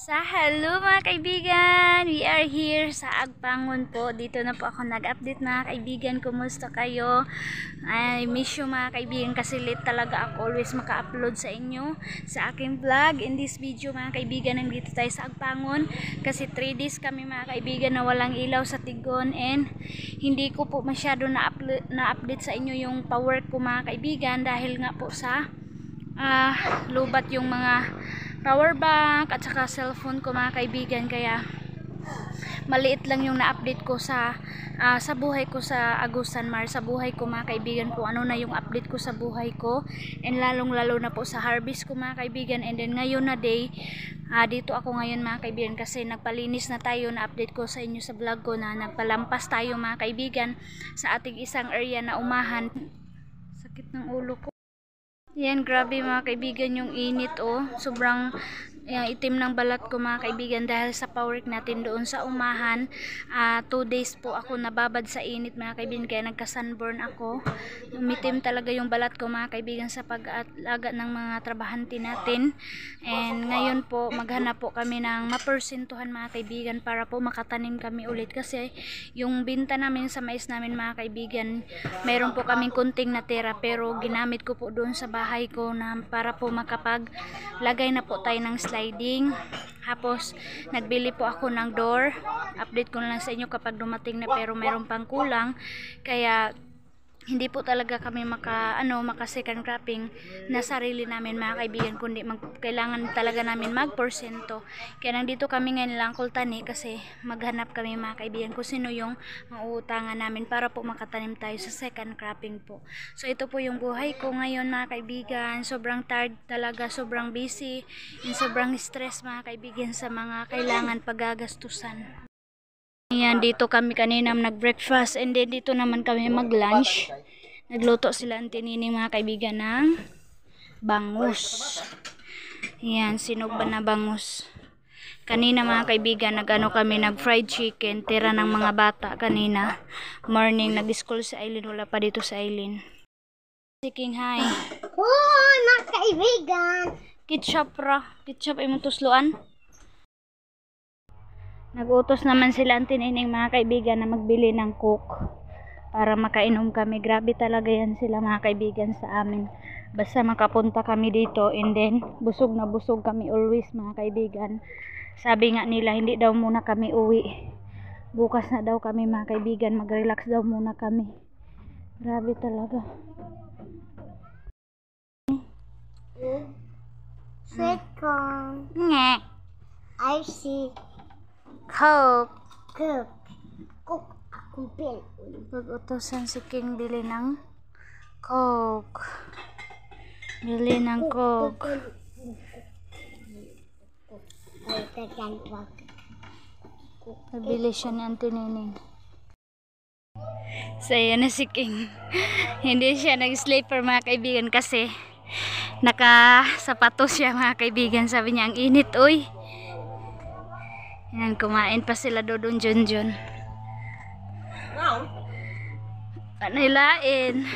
Hello mga kaibigan, we are here sa Agpangon po. Dito na po ako nag-update mga kaibigan. Kumusta kayo? I miss you mga kaibigan kasi late talaga ako always maka-upload sa inyo sa aking vlog. In this video mga kaibigan, nandito tayo sa Agpangon kasi 3 days kami mga kaibigan na walang ilaw sa Tigon, and hindi ko po masyado na-update sa inyo yung power ko mga kaibigan dahil nga po sa lubat yung mga power bank at saka cellphone ko mga kaibigan, kaya maliit lang yung na-update ko sa buhay ko sa Agusan Mar, sa buhay ko mga kaibigan, kung ano na yung update ko sa buhay ko, and lalong lalo na po sa harvest ko mga kaibigan. And then ngayon na day, dito ako ngayon mga kaibigan kasi nagpalinis na tayo. Na-update ko sa inyo sa vlog ko na nagpalampas tayo mga kaibigan sa ating isang area na umahan. Sakit ng ulo ko. Yan, grabe mga kaibigan yung init, oh. Sobrang itim ng balat ko mga kaibigan dahil sa power natin doon sa umahan. 2 days po ako nababad sa init mga kaibigan, kaya nagka-sunburn ako. Umitim talaga yung balat ko mga kaibigan sa pag-alaga ng mga trabahante natin. And ngayon po maghanap po kami ng mapersentuhan mga kaibigan para po makatanim kami ulit, kasi yung binta namin sa mais namin mga kaibigan, mayroon po kaming kunting natira pero ginamit ko po doon sa bahay ko na para po makapaglagay na po tayo ng sliding. Tapos nagbili po ako ng door. Update ko na lang sa inyo kapag dumating na, pero meron pang kulang, kaya hindi po talaga kami maka second cropping na sarili namin mga kaibigan, kundi kailangan talaga namin magporsento. Kaya nandito kami ngayon lang Kultani kasi maghanap kami mga kaibigan kung sino yung uutangan namin para po makatanim tayo sa second cropping po. So ito po yung buhay ko ngayon mga kaibigan. Sobrang tired talaga, sobrang busy, and sobrang stress mga kaibigan sa mga kailangan paggagastusan. Ayan, dito kami kanina nag-breakfast, and then dito naman kami mag-lunch. Nagluto sila ang tinining mga kaibigan ng bangus. Ayan, sinugban na bangus. Kanina mga kaibigan, kami nag-fried chicken, tira ng mga bata kanina. Morning, nag-school sa Aileen, wala pa dito sa Aileen. Siking hi. Oh, mga kaibigan! Ketchup ra. Ketchup ay mong tusluan. Nagutos naman sila ang tinining mga kaibigan na magbili ng coke para makainom kami. Grabe talaga yan sila mga kaibigan sa amin. Basta makapunta kami dito, and then busog na busog kami always mga kaibigan. Sabi nga nila hindi daw muna kami uwi. Bukas na daw kami mga kaibigan, mag-relax daw muna kami. Grabe talaga. Sweet corn. Nge. I see. Coke. Cook. Cook. Akong pil. Pag-utosan si King bili ng Coke. Bili ng Coke. Nabili siya ni Auntie Nining. So yan na si King. Hindi siya nag-sleeper mga kaibigan kasi nakasapatos siya mga kaibigan. Sabi niya ang init, uy. Yan, kumain pa sila doon Junjun. Panilain.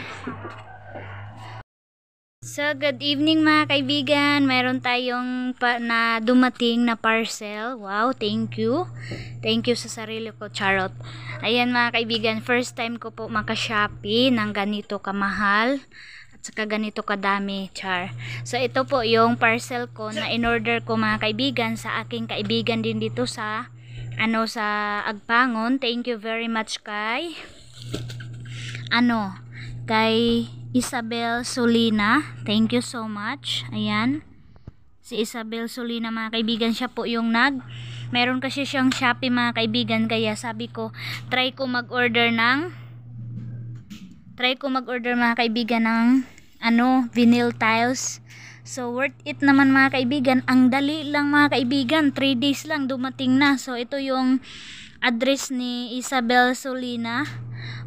So, good evening mga kaibigan. Mayroon tayong na dumating na parcel. Wow, thank you. Thank you sa sarili ko, charot. Ayan mga kaibigan, first time ko po maka-Shopee ng ganito kamahal at saka ganito kadami, char. So, ito po yung parcel ko na in-order ko mga kaibigan sa aking kaibigan din dito sa sa Agpangon. Thank you very much kay Isabel Solina. Thank you so much. Ayan. Si Isabel Solina mga kaibigan, siya po yung meron kasi siyang Shopee mga kaibigan, kaya sabi ko try ko mag-order mga kaibigan ng vinyl tiles. So worth it naman mga kaibigan. Ang dali lang mga kaibigan, 3 days lang dumating na. So ito yung address ni Isabel Solina,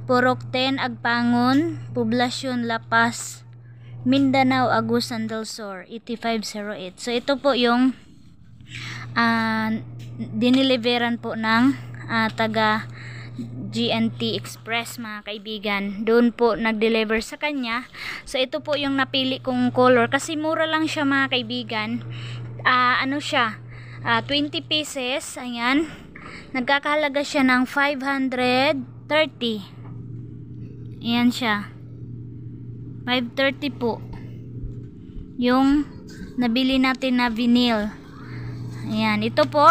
Purok 10, Agpangon, Poblacion La Paz, Mindanao, Agusan del Sur, 8508. So ito po yung diniliveran po ng taga GNT Express mga kaibigan. Doon po nag-deliver sa kanya. So ito po yung napili kong color kasi mura lang siya mga kaibigan. Ano siya, 20 pieces. Ayan. Nagkakahalaga siya ng 530. Ayan siya. 530 po. Yung nabili natin na vinyl. Ayan. Ito po.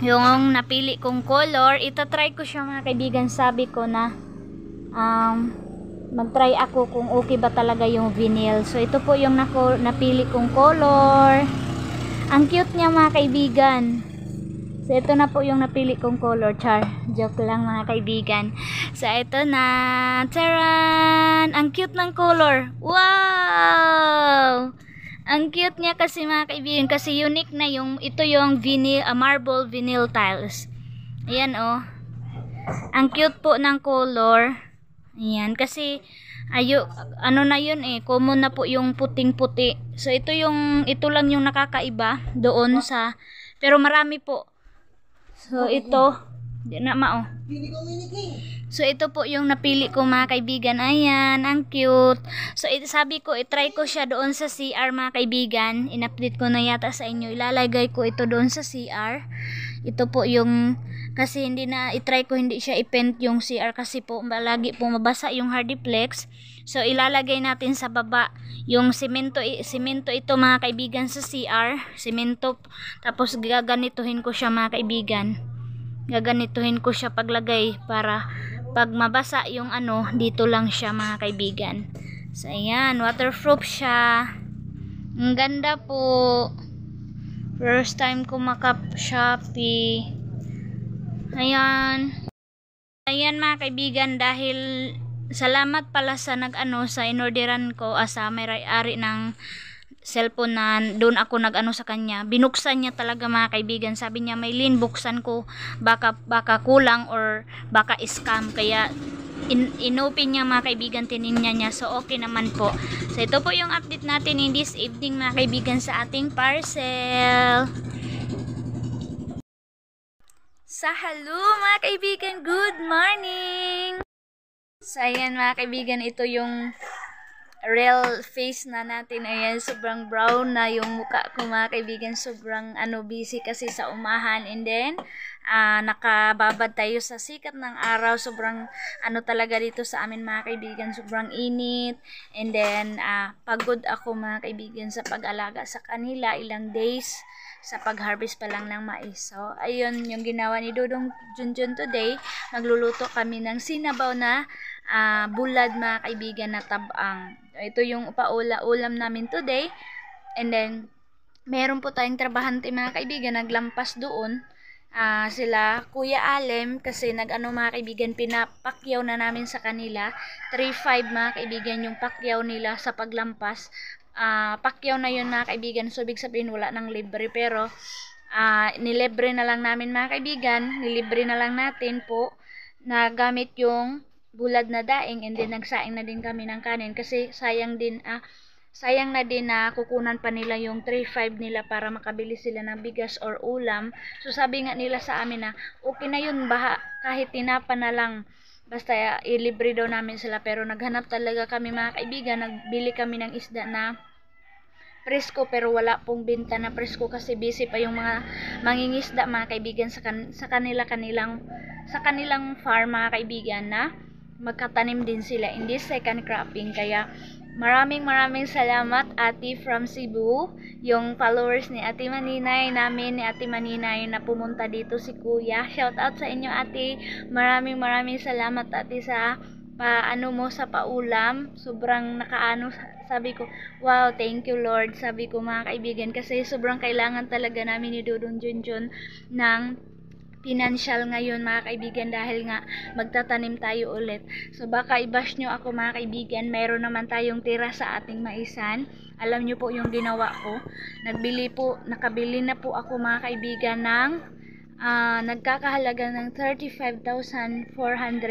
Yung napili kong color. Ito-try ko siya mga kaibigan. Sabi ko na mag-try ako kung okay ba talaga yung vinyl. So ito po yung napili kong color. Ang cute niya mga kaibigan. So ito na po yung napili kong color. Char, joke lang mga kaibigan. So ito na. Taran! Ang cute ng color. Wow! Ang cute niya kasi mga kaibigan. Kasi unique na yung, ito yung vinyl, marble vinyl tiles. Ayan oh. Ang cute po ng color. Ayan, kasi ano na yun common na po yung puting-puti. So ito lang yung nakakaiba doon sa, pero marami po. So ito, di na mao. So ito po yung napili ko mga kaibigan. Ayan, ang cute. So sabi ko, i-try ko siya doon sa CR mga kaibigan. In-update ko na yata sa inyo. Ilalagay ko ito doon sa CR. Ito po yung, kasi i-try ko hindi siya i-paint yung CR kasi po lagi po mabasa yung hardiplex. So ilalagay natin sa baba yung semento ito mga kaibigan sa CR. Semento, tapos gaganituhin ko siya mga kaibigan. Gaganituhin ko siya paglagay para pag mabasa yung dito lang siya mga kaibigan. So ayan, waterproof siya. Ang ganda po. First time ko maka-Shopee. Ayan. Ayan mga kaibigan, dahil salamat pala sa sa inorderan ko sa may-ari ng cellphone na doon ako sa kanya. Binuksan niya talaga mga kaibigan. Sabi niya, Maylin, buksan ko. Baka kulang or baka scam. Kaya inopen niya mga kaibigan, tininyan niya. So okay naman po. So ito po yung update natin in this evening mga kaibigan sa ating parcel. Sa hello mga kaibigan, good morning! So ayan mga kaibigan, ito yung real face na natin. Ayan, sobrang brown na yung mukha ko mga kaibigan. Sobrang busy kasi sa umahan. And then nakababad tayo sa sikat ng araw. Sobrang talaga dito sa amin mga kaibigan. Sobrang init. And then pagod ako mga kaibigan sa pag-alaga sa kanila. Ilang days sa pag-harvest pa lang ng mais. So ayun yung ginawa ni Dodong Junjun today. Magluluto kami ng sinabaw na bulad mga kaibigan na tabang. Ito yung ulam namin today. And then meron po tayong trabahante mga kaibigan, naglampas doon. Sila Kuya Alem, kasi mga kaibigan, pinapakyaw na namin sa kanila. 3-5 mga kaibigan yung pakyaw nila sa paglampas. Pakyaw na yun mga kaibigan, so ibig sabihin wala ng libre, pero nilibre na lang namin mga kaibigan, nilibre na lang natin po na gamit yung bulad na daing. And then nagsaing na din kami ng kanin kasi sayang na din na kukunan pa nila yung 3-5 nila para makabili sila ng bigas or ulam. So sabi nga nila sa amin na okay na yun, kahit tinapa na lang, basta ilibre daw namin sila. Pero naghanap talaga kami mga kaibigan, nagbili kami ng isda na presko, pero wala pong binta na presko kasi busy pa yung mga mangingisda mga kaibigan sa kanilang farm mga kaibigan, na magkatanim din sila in this second cropping. Kaya maraming salamat Ate from Cebu, yung followers ni Ate Maninay namin, ni Ate Maninay na pumunta dito, si Kuya. Shout out sa inyo Ate. Maraming salamat Ate sa mo sa paulam. Sobrang sabi ko, wow, thank you Lord, sabi ko mga kaibigan, kasi sobrang kailangan talaga namin ni Dodong Junjun ng financial ngayon mga kaibigan, dahil nga magtatanim tayo ulit. So baka i-bash nyo ako mga kaibigan, meron naman tayong tira sa ating maisan. Alam nyo po yung ginawa ko, nakabili na po ako mga kaibigan ng nagkakahalaga ng 35,400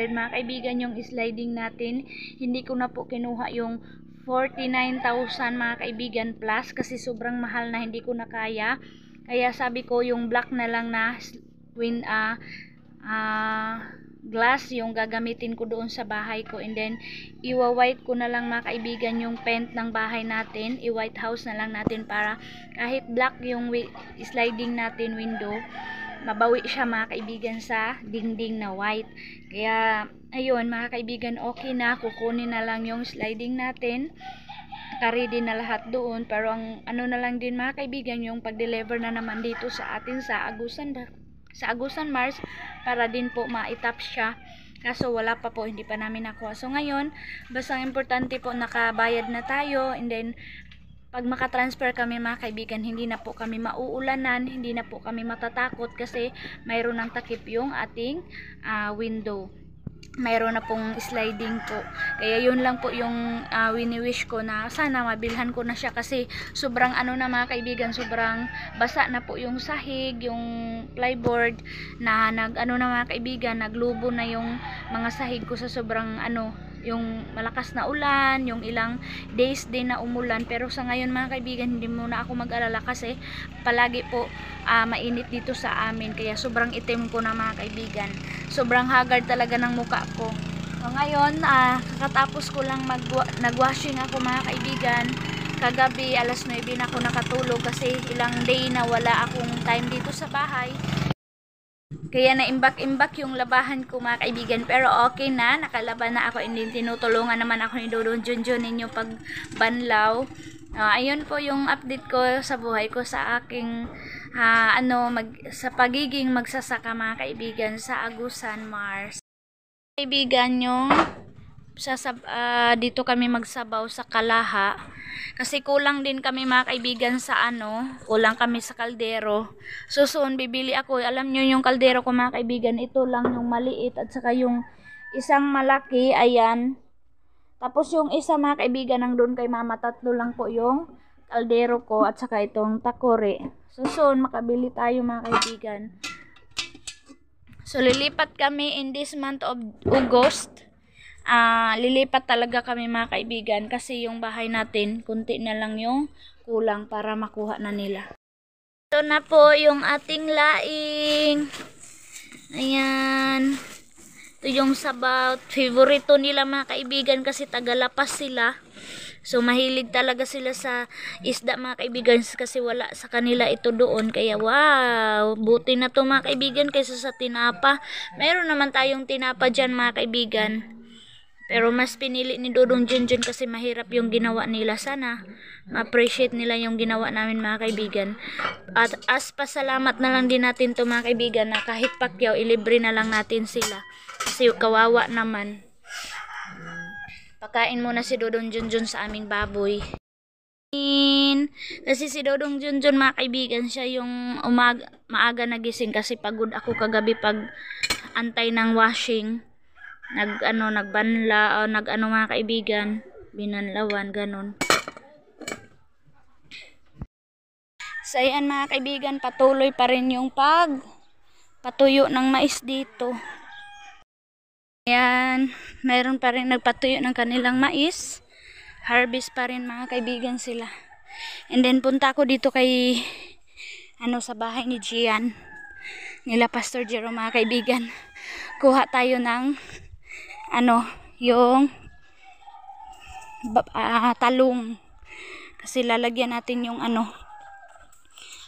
mga kaibigan yung sliding natin. Hindi ko na po kinuha yung 49,000 mga kaibigan plus, kasi sobrang mahal na, hindi ko na kaya. Kaya sabi ko yung black na lang na glass yung gagamitin ko doon sa bahay ko, and then iwa-white ko na lang mga kaibigan yung paint ng bahay natin, i-white house na lang natin para kahit black yung sliding natin window, mabawi siya mga kaibigan sa dingding na white. Kaya ayun mga kaibigan, okay na, kukunin na lang yung sliding natin, naka-ready na lahat doon, pero ang ano na lang din mga kaibigan, yung pag-deliver na naman dito sa atin sa Agusan Mars, para din po ma-tap siya, kaso wala pa po, hindi pa namin nakuha. So ngayon, basta importante po nakabayad na tayo, and then pag makatransfer kami mga kaibigan, hindi na po kami mauulanan, hindi na po kami matatakot kasi mayroon ng takip yung ating window, mayroon na pong sliding po. Kaya yun lang po yung wini-wish ko, na sana mabilhan ko na siya, kasi sobrang ano na mga kaibigan, sobrang basa na po yung sahig, yung plyboard na na mga kaibigan, naglubo na yung mga sahig ko sa sobrang yung malakas na ulan, yung ilang days din na umulan. Pero sa ngayon mga kaibigan, hindi muna ako mag-alala kasi palagi po mainit dito sa amin, kaya sobrang itim ko na mga kaibigan, sobrang haggard talaga ng muka ko. So ngayon, kakatapos ko lang nagwashing ako mga kaibigan. Kagabi alas 9 na ako nakatulog kasi ilang day na wala akong time dito sa bahay, kaya naimbak-imbak yung labahan ko mga kaibigan. Pero okay na, nakalaban na ako, hindi tinutulungan naman ako ni Dodong Junjun ninyo pag banlaw. Ayun po yung update ko sa buhay ko, sa aking sa pagiging magsasaka mga kaibigan sa Agusan Mars. Kaibigan, yung dito kami magsabaw sa Kalaha kasi kulang din kami mga kaibigan sa kulang kami sa kaldero. So soon bibili ako, alam nyo yung kaldero ko mga kaibigan, ito lang yung maliit at saka yung isang malaki, ayan. Tapos yung isa mga kaibigan nandun kay mama, tatlo lang po yung kaldero ko at saka itong takore. So soon makabili tayo mga kaibigan. So lilipat kami in this month of August. Lilipat talaga kami mga kaibigan kasi yung bahay natin kunti na lang yung kulang para makuha na nila. Ito na po yung ating laing, ayan, ito yung sabaw, favorito nila mga kaibigan kasi tagalapas sila, so mahilig talaga sila sa isda mga kaibigan kasi wala sa kanila ito doon. Kaya wow, buti na to mga kaibigan kaysa sa tinapa. Mayroon naman tayong tinapa dyan mga kaibigan, pero mas pinili ni Dodong Junjun kasi mahirap yung ginawa nila. Sana ma-appreciate nila yung ginawa namin mga kaibigan. At as pasalamat na lang din natin to mga kaibigan, na kahit pakyaw, ilibre na lang natin sila. Kasi kawawa naman. Pakain muna si Dodong Junjun sa aming baboy. Kasi si Dodong Junjun mga kaibigan, siya yung maaga nagising kasi pagod ako kagabi pag antay ng washing. Nagbanla o mga kaibigan, binanlawan ganon. So ayan mga kaibigan, patuloy pa rin yung patuyo ng mais dito. Ayan, mayroon pa rin nagpatuyo ng kanilang mais. Harvest pa rin mga kaibigan sila. And then punta ako dito kay sa bahay ni Gian, nila Pastor Jerome mga kaibigan. Kuha tayo ng yung talong, kasi lalagyan natin yung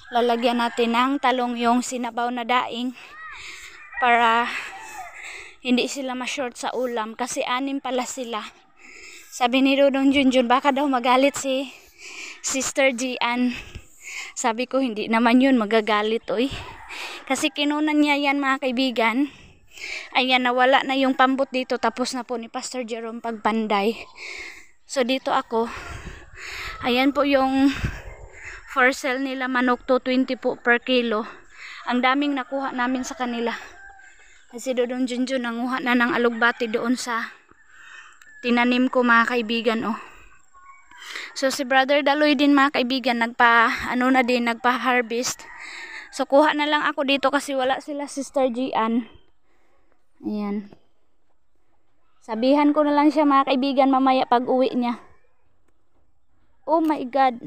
lalagyan natin ng talong yung sinabaw na daing para hindi sila ma-short sa ulam, kasi 6 pala sila. Sabi ni Dodong Junjun baka daw magalit si Sister Gian. Sabi ko hindi naman yun magagalit kasi kinunan niya yan mga kaibigan. Ayan, nawala na yung pambot dito, tapos na po ni Pastor Jerome pagpanday. So dito ako, ayan po yung for sale nila manok, 220 po per kilo. Ang daming nakuha namin sa kanila. Kasi Dodong Junjun nanguha na ng alugbati doon sa tinanim ko mga kaibigan. So si Brother Daloy din mga kaibigan nagpa-harvest. So kuha na lang ako dito kasi wala sila Sister Gian. Ayan. Sabihan ko na lang siya mga kaibigan mamaya pag uwi niya. Oh my God.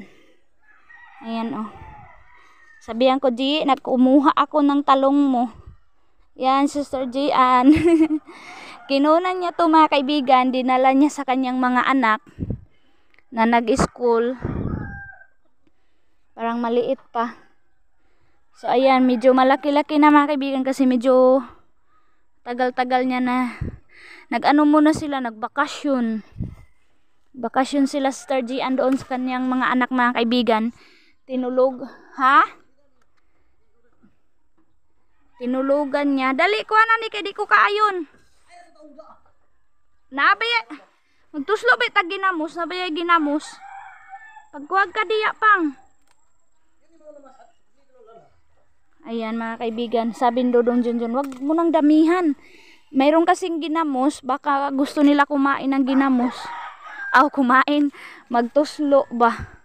Ayan Sabihan ko, G, nagkumuha ako ng talong mo. Yan, Sister Jian. Kinunan niya to mga kaibigan, dinala niya sa kanyang mga anak na nag-school. Parang maliit pa. So ayan, medyo malaki-laki na mga kaibigan kasi medyo tagal-tagal niya na nag-ano muna sila, nagbakasyon. Bakasyon sila Sister Jian doon sa kanyang mga anak mga kaibigan. Tinulog, ha? Tinulugan niya. Dali ko na ni kay di ko kaayon. Nabay. Magtuslo ba tag ginamos, nabay ginamos. Pagkuwag ka diya pang. Ayan mga kaibigan, sabi ni Dodong Junjun, wag mo nang damihan. Mayroon kasing ginamos, baka gusto nila kumain ng ginamos. Kumain, magtuslo ba?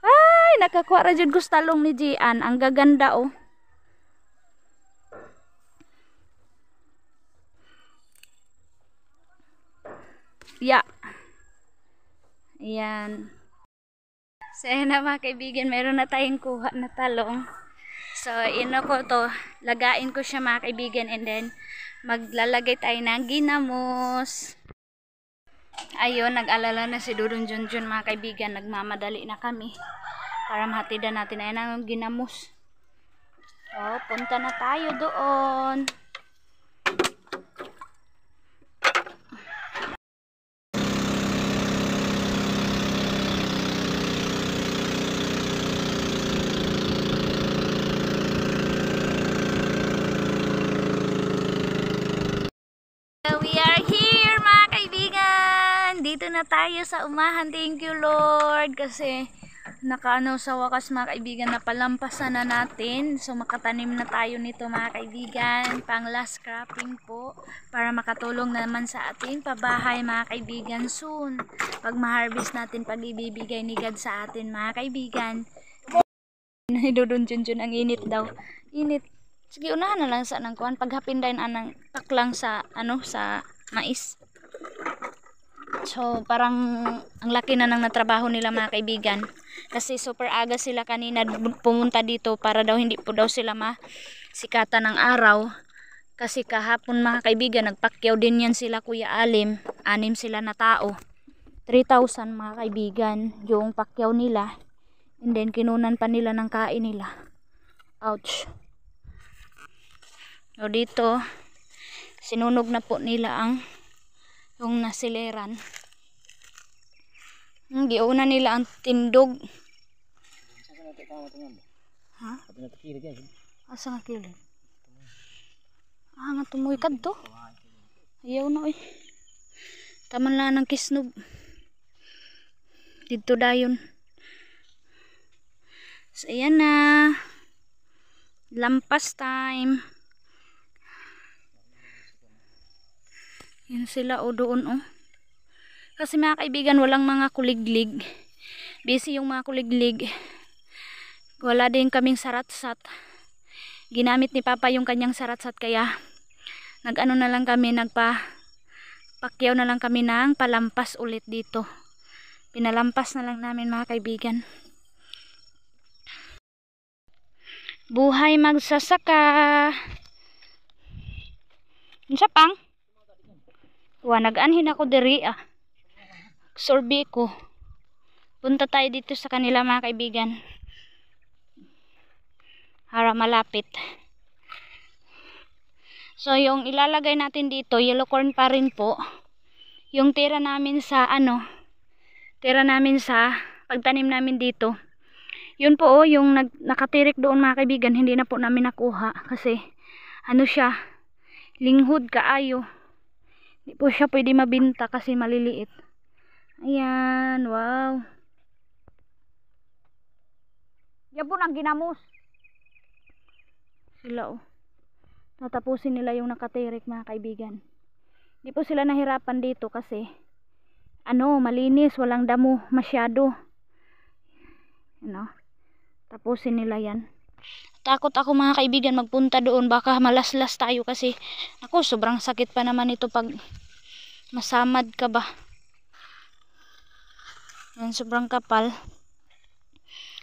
Ay, nakakuha ra jud gustalong ni Jian, ang gaganda oh. Ya. Ayan. So, ayan na mga kaibigan, meron na tayong kuha na talong. So, ino ko to, lagain ko siya mga kaibigan, and then maglalagay tayo ng ginamos. Ayun, nag-alala na si Dudong Junjun mga kaibigan, nagmamadali na kami para mahatidan natin. Ayan ang ginamos. So, punta na tayo doon. We are here mga kaibigan. Dito na tayo sa umahan. Thank you Lord. Kasi nakaano sa wakas mga kaibigan, napalampasan na natin. So makatanim na tayo nito mga kaibigan. Pang last cropping po. Para makatulong naman sa ating pabahay mga kaibigan soon. Pag ma-harvest natin, pag ibibigay ni God sa atin mga kaibigan. Dudun ang init daw. Init. Sige, unahan na lang sa anang kuhan. Paghapin din anang taklang sa, sa mais. So, parang ang laki na nang natrabaho nila mga kaibigan. Kasi super aga sila kanina pumunta dito para daw hindi po daw sila masikatan ng araw. Kasi kahapon mga kaibigan, nagpakyaw din yan sila Kuya Alim. 6 sila na tao. 3,000 mga kaibigan yung pakyaw nila. And then, kinunan pa nila ng kain nila. Ouch. So dito, sinunog na po nila yung nasileran. Giuna nila ang tindog. Ha? Asa nga kilid? Nga tumoy kad to. Ayaw na Taman lang ng kisnog. Dito dayon. So ayan na. Lampas time. Yan sila doon Kasi mga kaibigan, walang mga kuliglig. Busy yung mga kuliglig. Wala din kaming saratsat. Ginamit ni Papa yung kanyang saratsat, kaya nag-ano na lang kami, pakyaw na lang kami ng palampas ulit dito. Pinalampas na lang namin mga kaibigan. Buhay magsasaka. Unsa pang? Nag-anhin ako diri Sorbi ko. Punta tayo dito sa kanila mga kaibigan. Para malapit. So yung ilalagay natin dito, yellow corn pa rin po. Yung tira namin sa pagtanim namin dito. Yun po yung nakatirik doon mga kaibigan, hindi na po namin nakuha kasi siya, linghod kaayo. Hindi po siya pwede mabinta kasi maliliit. Ayan, wow. Yan po ang ginamos. Sila Tatapusin nila yung nakatirik mga kaibigan. Hindi po sila nahirapan dito kasi malinis, walang damo masyado. Tapusin nila yan. Takot ako mga kaibigan magpunta doon, baka malaslas tayo kasi sobrang sakit pa naman ito pag masamad ka ba. Yan, sobrang kapal.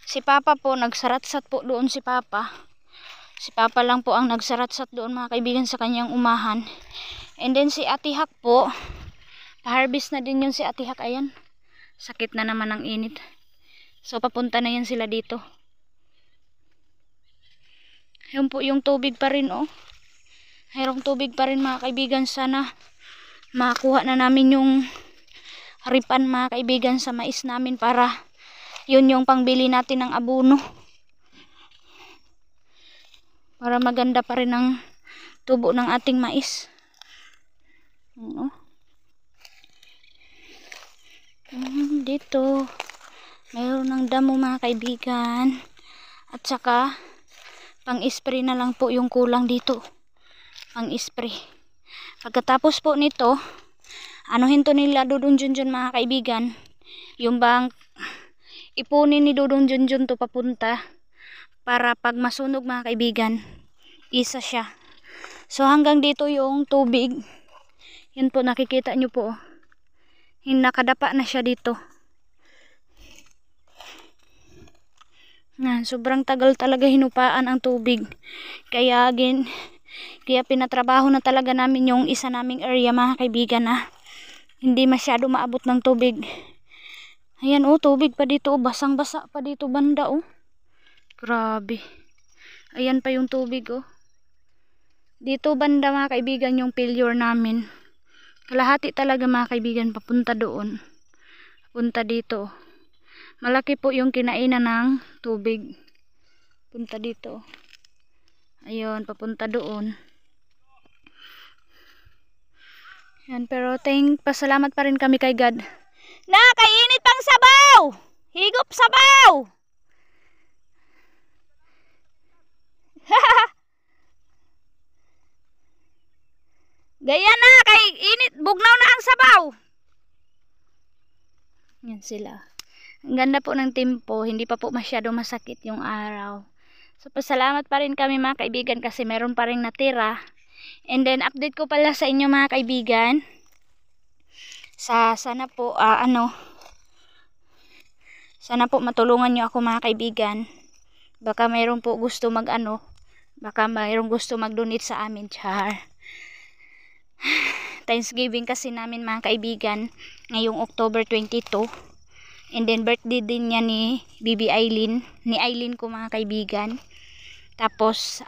Si Papa po, nagsaratsat po doon si Papa. Si Papa lang po ang nagsarat-sat doon mga kaibigan sa kanyang umahan. And then si Ate Hak po, pa-harvest na din yun si Ate Hak. Ayan, sakit na naman ang init. So papunta na yan sila dito. Yun po yung tubig pa rin oh. Mayroong tubig pa rin mga kaibigan. Sana makakuha na namin yung haripan mga kaibigan sa mais namin para yun yung pangbili natin ng abono. Para maganda pa rin ang tubo ng ating mais. Dito mayroon ng damo mga kaibigan. At saka pang-spray na lang po yung kulang dito. Pang-spray. Pagkatapos po nito, anuhin to nila Dudong Junjun mga kaibigan. Yung bang ipunin ni Dudong Junjun to papunta para pag masunog mga kaibigan, isa siya. So hanggang dito yung tubig. Yun po nakikita nyo po. Nakadapa na siya dito. Sobrang tagal talaga hinupaan ang tubig. Kaya pinatrabaho na talaga namin yung isa naming area mga kaibigan na hindi masyado maabot ng tubig. Ayan oh, tubig pa dito oh, basang-basa pa dito banda oh. Grabe. Ayan pa yung tubig oh. Dito banda mga kaibigan yung failure namin. Kalahati talaga mga kaibigan papunta doon. Punta dito. Malaki po yung kinainan ng tubig. Punta dito. Ayun, papunta doon. Yan, pero pasalamat pa rin kami kay God. Kainit pang sabaw! Higop sabaw! Gaya na, kay init, bugnaw na ang sabaw. Yan sila. Ang ganda po ng tempo, hindi pa po masyado masakit yung araw. So pasalamat pa rin kami mga kaibigan kasi meron pa rin natira. And then update ko pala sa inyo mga kaibigan. Sana po sana po matulungan nyo ako mga kaibigan. Baka mayroon po gusto baka mayroong gusto mag-donate sa amin, char. Thanksgiving kasi namin mga kaibigan ngayong October 22. And then birthday din niya ni Bibi Aileen, ni Aileen ko mga kaibigan. Tapos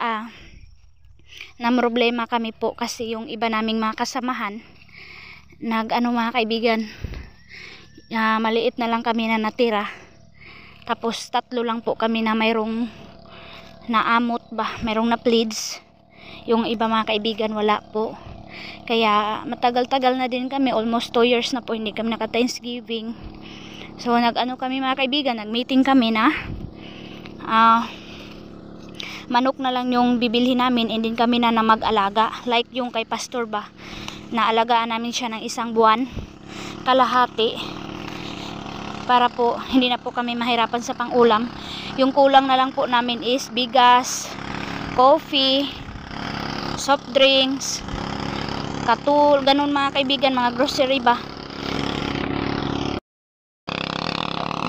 namroblema kami po kasi yung iba naming mga kasamahan mga kaibigan, maliit na lang kami na natira. Tapos 3 lang po kami na mayroong naamot mayroong na pleads. Yung iba mga kaibigan wala po. Kaya matagal-tagal na din kami, almost 2 years na po hindi kami naka Thanksgiving. So kami mga kaibigan, nag-meeting kami na manok na lang yung bibilhin namin, and then kami na mag-alaga. Like yung kay Pastor naalagaan namin siya ng 1 buwan kalahati para po hindi na po kami mahirapan sa pang-ulam. Yung kulang na lang po namin is bigas, coffee, soft drinks, katul, ganun mga kaibigan, mga grocery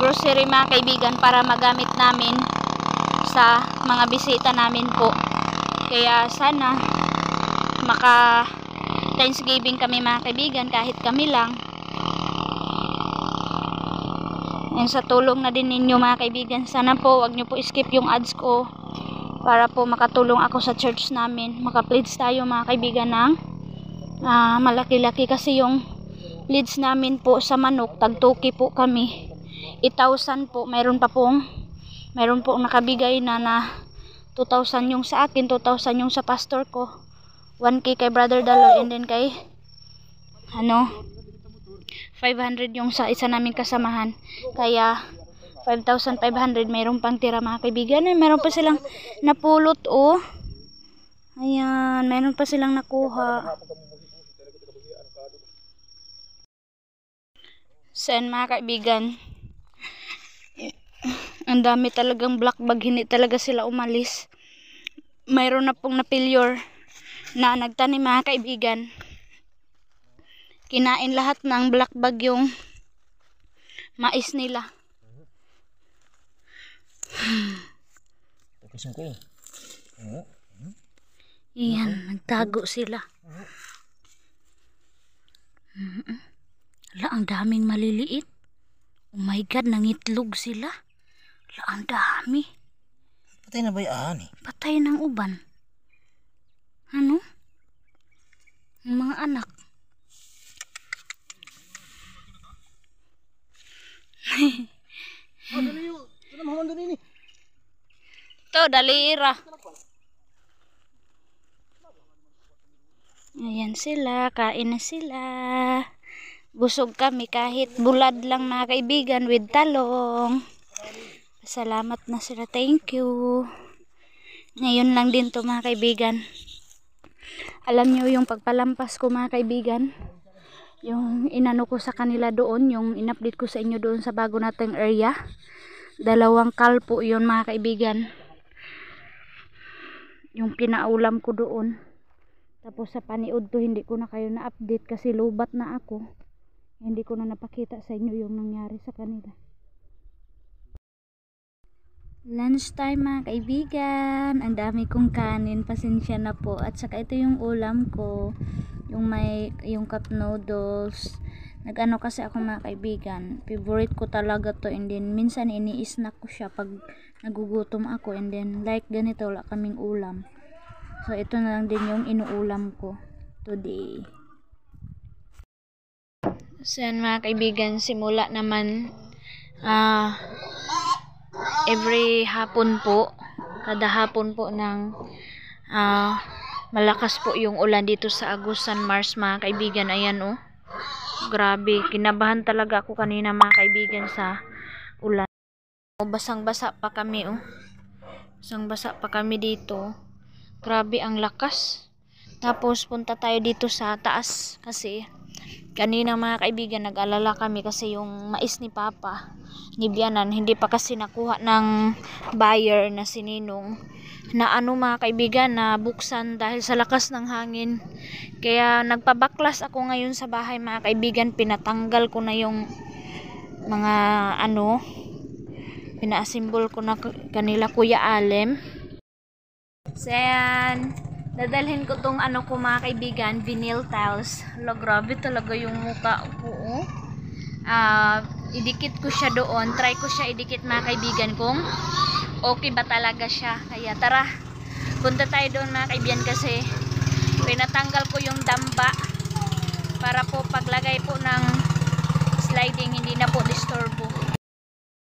grocery mga kaibigan para magamit namin sa mga bisita namin po. Kaya sana maka Thanksgiving kami mga kaibigan kahit kami lang. And sa tulong na din ninyo mga kaibigan, sana po wag nyo po skip yung ads ko para po makatulong ako sa church namin. Maka-pledge tayo mga kaibigan ng malaki-laki kasi yung leads namin po sa manok, tag-2K po kami. 8,000 po, mayroon pong nakabigay na 2,000 yung sa akin, 2,000 yung sa pastor ko, 1K kay Brother Daloy, and then kay 500 yung sa isa naming kasamahan. Kaya 5,500 mayroon pang tira mga kaibigan. Mayroon pa silang napulot oh. Ayan, mayroon pa silang nakuha. Sen mga kaibigan, ang dami talagang black bag, hindi talaga sila umalis. Mayroon na pong na-failure na nagtanim mga kaibigan. Kinain lahat ng black bag yung mais nila. Iyan, nagtago sila. Ala, ang daming maliliit. Oh my God, nangitlog sila. Ala, ang dami. Patay na ba yan eh? Patay ng uban. Ano? Ang mga anak. Ito, dalira. Ayan sila, kain na sila. Busog kami kahit bulad lang mga kaibigan with talong. Salamat na sila, thank you. Ngayon lang din to mga kaibigan. Alam nyo yung pagpalampas ko mga kaibigan, yung inano ko sa kanila doon, yung in-update ko sa inyo doon sa bago nating area. 2 kalpo yun mga kaibigan. Yung pinaulam ko doon. Tapos sa paniod to hindi ko na kayo na-update kasi lubat na ako. Hindi ko na napakita sa inyo yung nangyari sa kanila. Lunch time mga kaibigan. Ang dami kong kanin, pasensya na po. At saka ito yung ulam ko, yung cup noodles. Nag-ano kasi ako mga kaibigan, favorite ko talaga to, and then minsan ini-snack ko siya pag nagugutom ako, and then like ganito wala kaming ulam. So ito na lang din yung inuulam ko today. So yan mga kaibigan, simula naman every hapon po, kada hapon po ng malakas po yung ulan dito sa Agusan Mars mga kaibigan. Ayan oh, grabe, kinabahan talaga ako kanina mga kaibigan sa ulan. Basang basa pa kami oh, basang basa pa kami dito, grabe ang lakas. Tapos punta tayo dito sa taas kasi kanina mga kaibigan nag-alala kami kasi yung mais ni Papa ni Bianan hindi pa kasi nakuha ng buyer na si Ninong, na ano mga kaibigan, na buksan dahil sa lakas ng hangin. Kaya nagpabaklas ako ngayon sa bahay mga kaibigan, pinatanggal ko na yung mga ano, pina-assemble ko na kanila Kuya Alem. So yan, dadalhin ko tong ano ko mga kaibigan, vinyl tiles. Hala, grabe talaga yung mukha ko oh. Idikit ko siya doon, try ko siya idikit mga kaibigan kung okay ba talaga siya. Kaya tara, punta tayo doon mga kaibigan kasi pinatanggal ko yung damba para po paglagay po ng sliding hindi na po disturbo.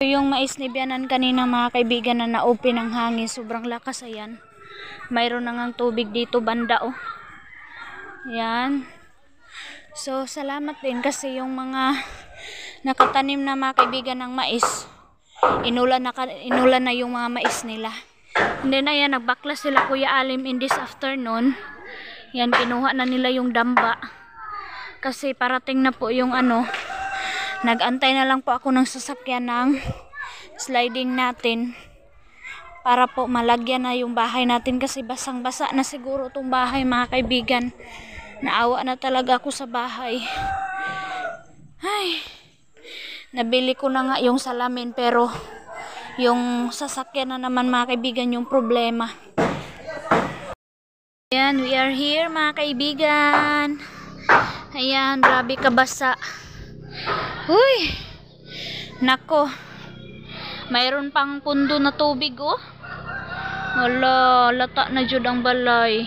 Yung mais ni Bianan kanina mga kaibigan na na-open ng hangin, sobrang lakas. Ayan, mayroon na ngang tubig dito banda oh. Yan. So salamat din kasi yung mga nakatanim na mga kaibigan ng mais, inulan na yung mga mais nila. And then ayan, nagbaklas sila Kuya Alim in this afternoon. Yan, kinuha na nila yung damba kasi parating na po yung ano, nag-antay na lang po ako ng sasakyan ng sliding natin para po malagyan na yung bahay natin kasi basang basa na siguro itong bahay mga kaibigan. Naawa na talaga ako sa bahay. Ay, nabili ko na nga yung salamin pero yung sasakyan na naman mga kaibigan yung problema. Ayan, we are here mga kaibigan. Ayan, grabe kabasa. Uy, nako, mayroon pang pundo na tubig oh. Wala, lata na jud ang balay.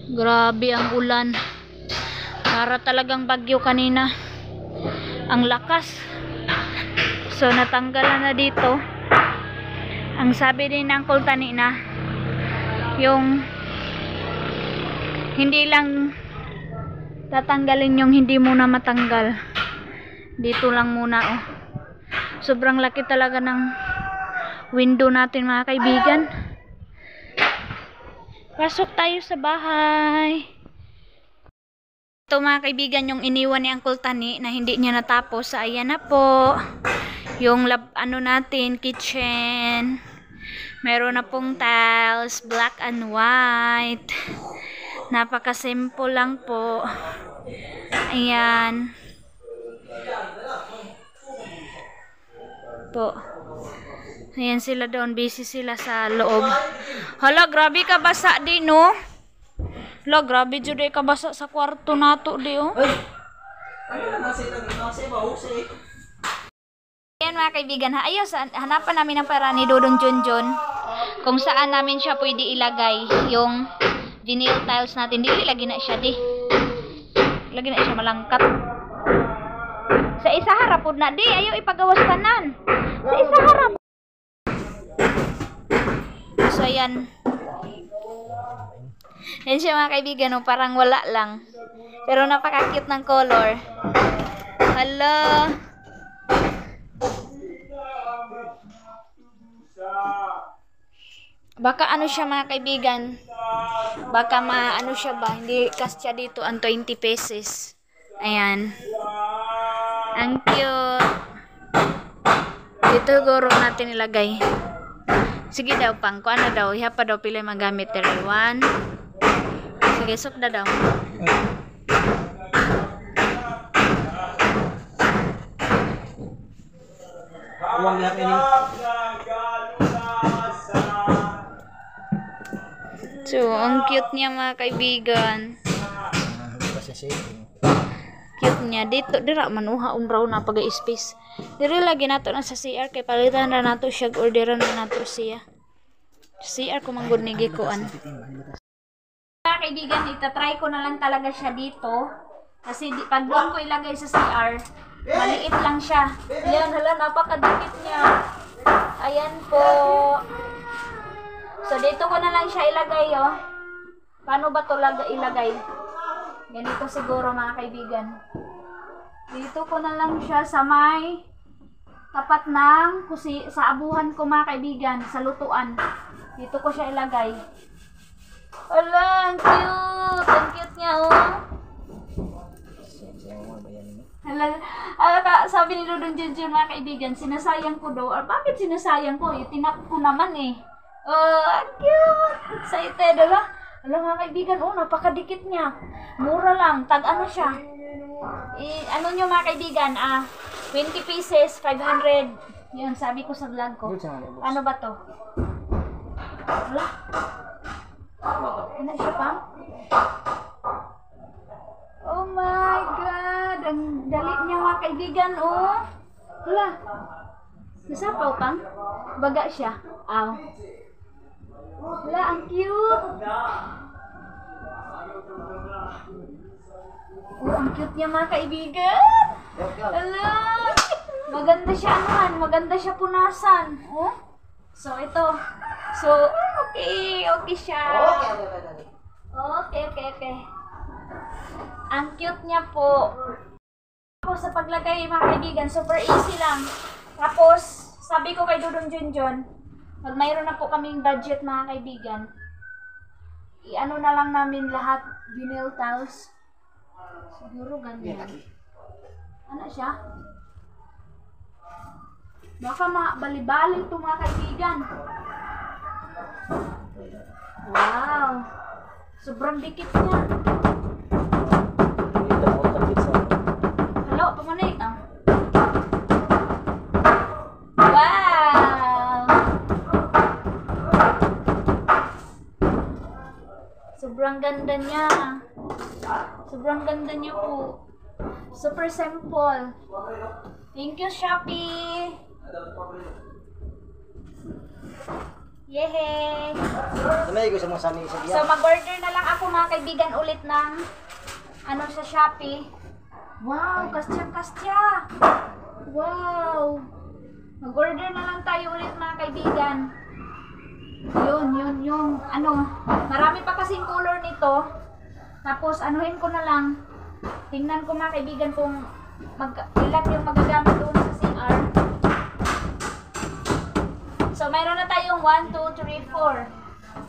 Grabe ang ulan, para talagang bagyo kanina, ang lakas. So natanggalan na dito. Ang sabi din ng Uncle Tani na yung hindi lang tatanggalin yung hindi muna matanggal, dito lang muna oh. Sobrang laki talaga ng window natin mga kaibigan. Pasok tayo sa bahay. Ito mga kaibigan yung iniwan ni Uncle Tani na hindi niya natapos. Ayan na po yung ano natin, kitchen. Meron na pong tiles, black and white. Napaka simple lang po. Ayan po. Ayan sila doon, busy sila sa loob. Hala, grabe ka basa di, no? Hala, grabe jud ka basa sa kwarto nato di, oh. Ayan mga kaibigan, ha? Ayos, hanapan namin ang pera ni Dodong Junjun kung saan namin siya pwede ilagay yung vinyl tiles natin. Dili, lagi na siya, di. Lagi na siya malangkat. Sa isa harap na, di. Ayaw ipagawas tanan. Sa isa harap. So, ayan. Yan siya mga kaibigan, no? Parang wala lang. Pero napaka-cute ng color. Hello. Baka ano siya mga kaibigan. Baka ano siya ba? Hindi kasya dito ang 20 pesos. Ayan. Ang cute. Dito siguro natin ilagay. Sige daw pang. Kung ano daw. Iha pa daw pila magamit. 1. Sige, sok na daw. Uwang lahat ini. So, ang cute niya mga kaibigan. Cute niya. Dito, dira manuha umbraw na pag-space. Diri lagi nato na sa CR kay palitan na nato siya, orderan na nato siya. CR ko manggod ni gikuan. Mga kaibigan, itatry ko na lang talaga siya dito. Kasi pag doon ko ilagay sa CR, maliit lang siya. Ayan, hala, napakadikit niya. Ayan po. So, dito ko na lang siya ilagay, oh. Paano ba ito ilagay? Ganito siguro, mga kaibigan. Dito ko na lang siya sa may tapat ng sa abuhan ko, mga kaibigan, sa lutuan. Dito ko siya ilagay. Ala, ang cute! Ang cute niya, oh. Sabi ni Dodong Junjun, mga kaibigan, sinasayang ko daw. Or bakit sinasayang ko? Tinap ko naman, eh. Oh, ang cute! Excited, ala? Ala mga kaibigan, oh, napakadikit niya. Mura lang, tag-ano siya. Ano nyo mga kaibigan, 20 pieces, 500. Yan, sabi ko sa vlog ko. Ano ba to? Ala? Ano siya pa? Oh my God! Ang dali niya mga kaibigan, oh. Ala? Nasapaw pang? Baga siya. Aw. Wala, ang cute. Oh, ang cute niya mga kaibigan. Wala. Maganda siya anuhan. Maganda siya punasan. Oh. So, ito. So, okay. Okay siya. Okay. Ang cute niya po. Tapos, sa paglagay mga kaibigan, super easy lang. Tapos, sabi ko kay Dodong Junjun, pag mayroon na po kaming budget mga kaibigan, i-ano na lang namin lahat, vinyl tiles. Siguro ganyan. Ano siya? Baka bali-bali ito mga kaibigan. Wow! Sobrang dikit niya. Hello, pamanik. Wow! Sobrang ganda niya. Sobrang ganda niya po. Super simple. Thank you, Shopee! Yehey! Samay ko sa mga sami sa So, mag-order na lang ako mga kaibigan ulit ng ano sa Shopee. Wow! Kastya! Wow! Mag-order na lang tayo ulit mga kaibigan. Yun, yung ano, marami pa kasing color nito. Tapos anuhin ko na lang. Tingnan ko mga kaibigan kung ilan yung magagamit doon sa CR. So mayroon na tayong 1, 2, 3, 4.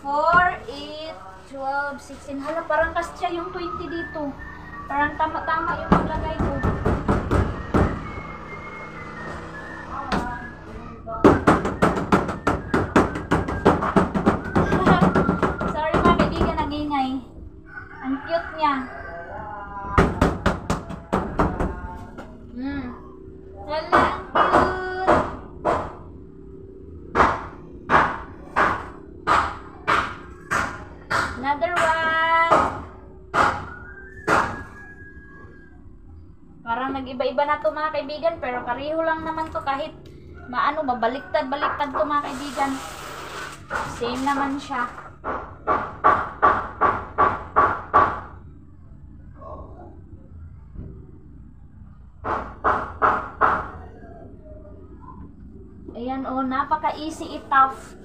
4, 8, 12, 16. Hala, parang kasya yung 20 dito. Parang tama-tama yung paglagay ko. Sorry mga kaibigan, nag-ingay. Ang cute niya. Hala, ang cute. Another one. Parang nag-iba-iba na to mga kaibigan, pero pareho lang naman to kahit maano, babaliktad-baliktad to mga kaibigan. Same naman siya. Ayan oh, napaka-easy i-tough.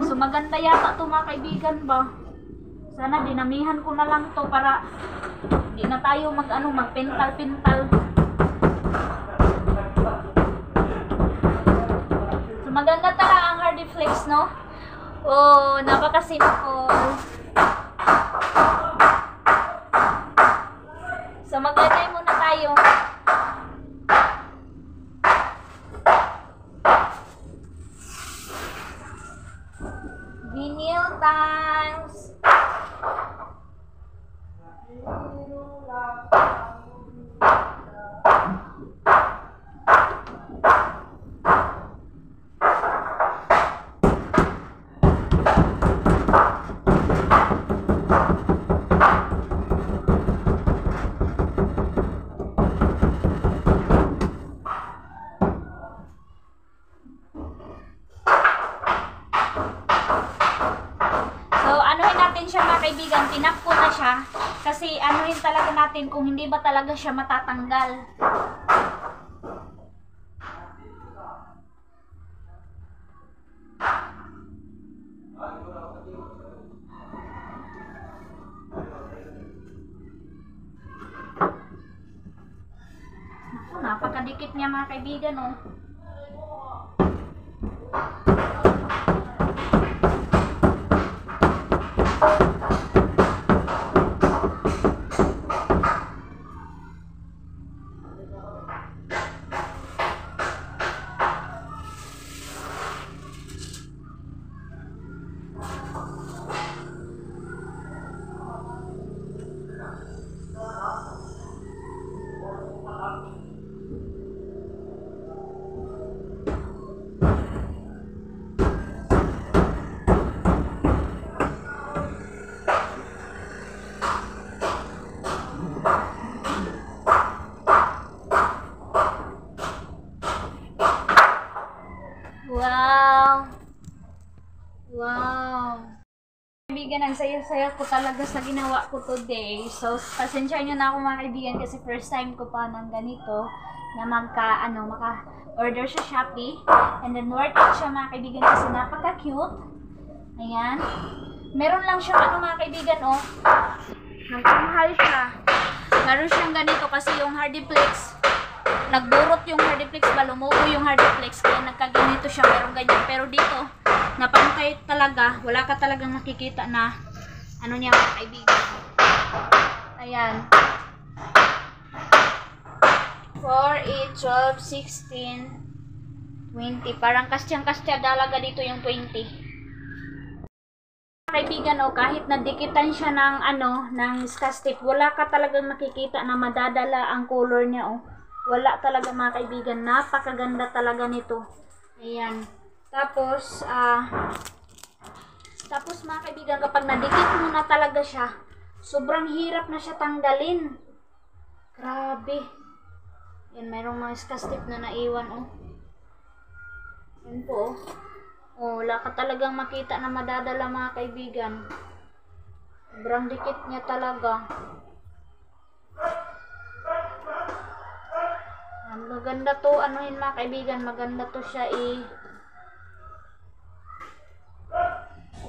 So maganda yata to mga kaibigan ba? Sana dinamihan ko na lang to para di na tayo magpintal-pintal. So maganda talaga ang Hardiflex, no? Oh, napaka-simple. So maglagay muna tayo. Vinyl times. Siya mga kaibigan, tinap ko na siya kasi anuhin talaga natin kung hindi ba talaga siya matatanggal. Naku, napakadikit niya mga kaibigan, oh. Wow! Wow! Kaibigan, ang saya-saya ko talaga sa ginawa ko today. So, pasensya nyo na ako mga kaibigan kasi first time ko pa ng ganito na maka-order sa Shopee. And then, worth it siya mga kaibigan kasi napaka-cute. Ayan. Meron lang siya mga kaibigan, oh. Nagkamahal siya. Meron siyang ganito kasi yung Hardiflex. Nagburot yung Hardiflex ba, lumuko yung Hardiflex kaya nagkaganito siya, meron ganyan. Pero dito, napantay talaga, wala ka talagang makikita na ano niya mga kaibigan. Ayan. 4, 8, 12, 16, 20. Parang kastyang-kastya dalaga dito yung 20. Kaibigan, oh, kahit nadikitan siya ng scotch tape, wala ka talagang makikita na madadala ang color niya, oh. Wala talaga mga kaibigan, napakaganda talaga nito. Ayan. Tapos mga kaibigan, kapag nadikit mo na talaga siya, sobrang hirap na siya tanggalin. Grabe. Yan, mayroong mga scotch tape na naiwan, oh. Yan po, oh. Oh, wala ka talagang makita na madadala mga kaibigan. Sobrang dikit niya talaga. Maganda to, anuhin mga kaibigan, maganda to siya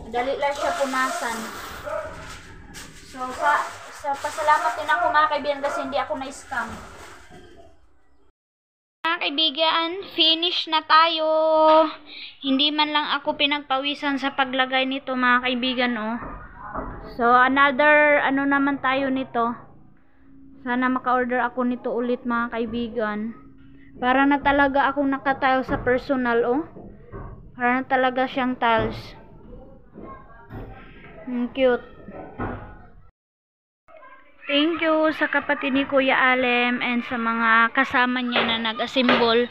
madali lang siya punasan. So, pasalamat din ako mga kaibigan kasi hindi ako na-scam. Mga kaibigan, finish na tayo. Hindi man lang ako pinagpawisan sa paglagay nito mga kaibigan, oh. So, another, naman tayo nito. Sana maka-order ako nito ulit mga kaibigan. Para na talaga akong nakatile sa personal, oh. Para na talaga siyang tiles. Cute. Thank you sa kapatid ni Kuya Alem and sa mga kasama niya na nag-assemble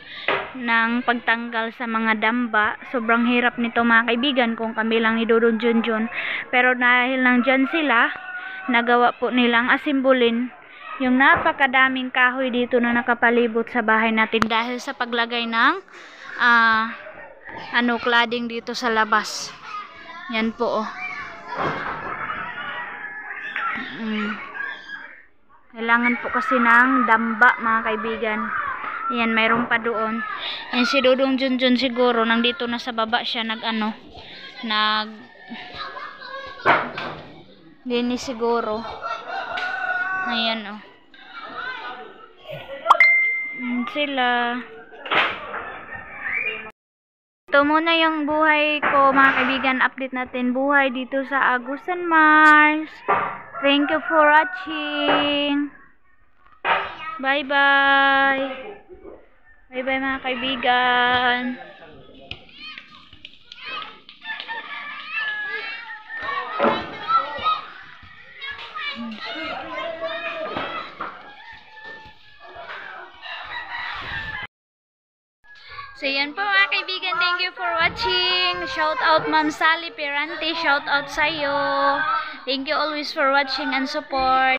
ng pagtanggal sa mga damba. Sobrang hirap nito mga kaibigan kung kami lang ni Dudong Junjun. Pero dahil nandyan sila, nagawa po nilang asimbulin yung napakadaming kahoy dito na nakapalibot sa bahay natin dahil sa paglagay ng cladding dito sa labas. Yan po oh. Kailangan po kasi ng damba mga kaibigan. Ayan, mayroon pa doon. Yan si Dudong Junjun siguro nandito na sa baba siya linis siguro. Ayan oh. Sila. Ito muna yung buhay ko mga kaibigan. Update natin buhay dito sa Agusan Mars. Thank you for watching. Bye bye. Bye bye mga kaibigan. So yan po mga kaibigan, thank you for watching. Shout out Ma'am Sally Perante, shout out sa'yo. Thank you always for watching and support.